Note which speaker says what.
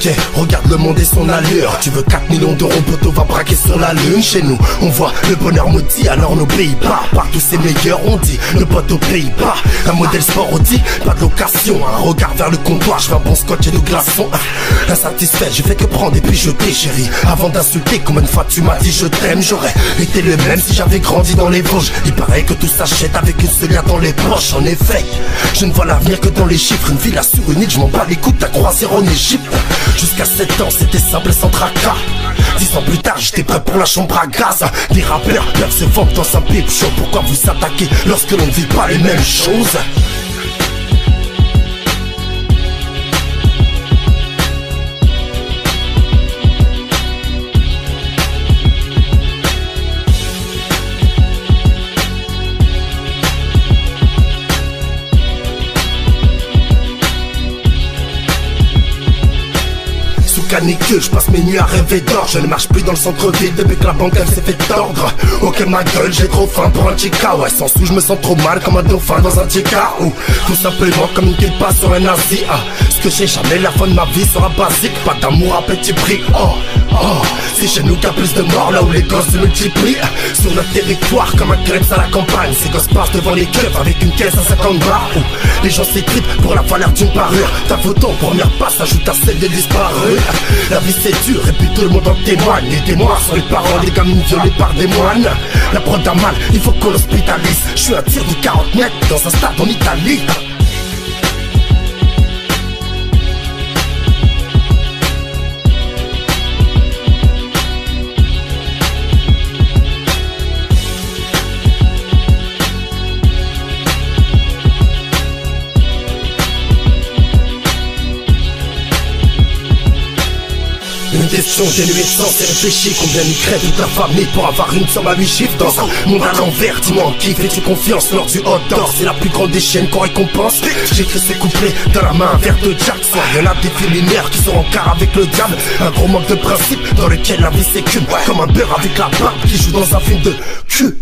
Speaker 1: Ok, regarde le monde et son allure. Tu veux 4 millions d'euros, poteau va braquer sur la lune. Chez nous, on voit le bonheur maudit, alors n'obéis pas. Partout c'est meilleur, on dit, le poteau paye pas. Un modèle sport dit, pas de location. Un regard vers le comptoir, je veux un bon scotch et du glaçon. Insatisfait, je fais que prendre et puis jeter, chérie. Avant d'insulter, combien de fois tu m'as dit je t'aime. J'aurais été le même si j'avais grandi dans les Vosges. Il paraît que tout s'achète avec une seule dans les poches. En effet, je ne vois l'avenir que dans les chiffres. Une villa sur une île, je m'en bats les coups, t'as croisé en Égypte. Jusqu'à 7 ans, c'était simple et sans tracas. 10 ans plus tard, j'étais prêt pour la chambre à gaz. Les rappeurs peuvent se vendre dans un pipe show. Pourquoi vous attaquez lorsque l'on ne vit pas les mêmes choses? Canicule, je passe mes nuits à rêver d'or. Je ne marche plus dans le centre-ville depuis que la banque elle s'est fait tordre. Ok ma gueule, j'ai trop faim pour un chica. Ouais, sans sous je me sens trop mal comme un dauphin dans un chica. Ou tout simplement comme une kid passe sur un nazi. Ce que j'ai jamais, la fin de ma vie sera basique. Pas d'amour à petit prix. C'est chez nous qu'il y a plus de morts, là où les gosses se multiplient. Sur notre territoire comme un crêpe à la campagne. Ces gosses passent devant les clubs avec une caisse à 50 bars. Les gens s'étripent pour la valeur d'une parure. Ta photo en première passe ajoute à celle des disparus. La vie c'est dur et puis tout le monde en témoigne. Les témoins sont les parents des gamines violées par des moines. La prod a mal, il faut qu'on l'hospitalise. Je suis à tir de 40 mètres dans un stade en Italie. Une question dénuée de sens et réfléchie. Combien ils crèvent toute la famille pour avoir une somme à 8 chiffres dans un monde à l'envers. Dis-moi en qui fais-tu confiance lors du hot d'or? C'est la plus grande des chaînes qu'on récompense. J'écris ces couplets dans la main un verre de Jackson. Y'en a des féminaires qui sont en quart avec le diable. Un gros manque de principe dans lequel la vie s'écume. Comme un beurre avec la barbe qui joue dans un film de cul.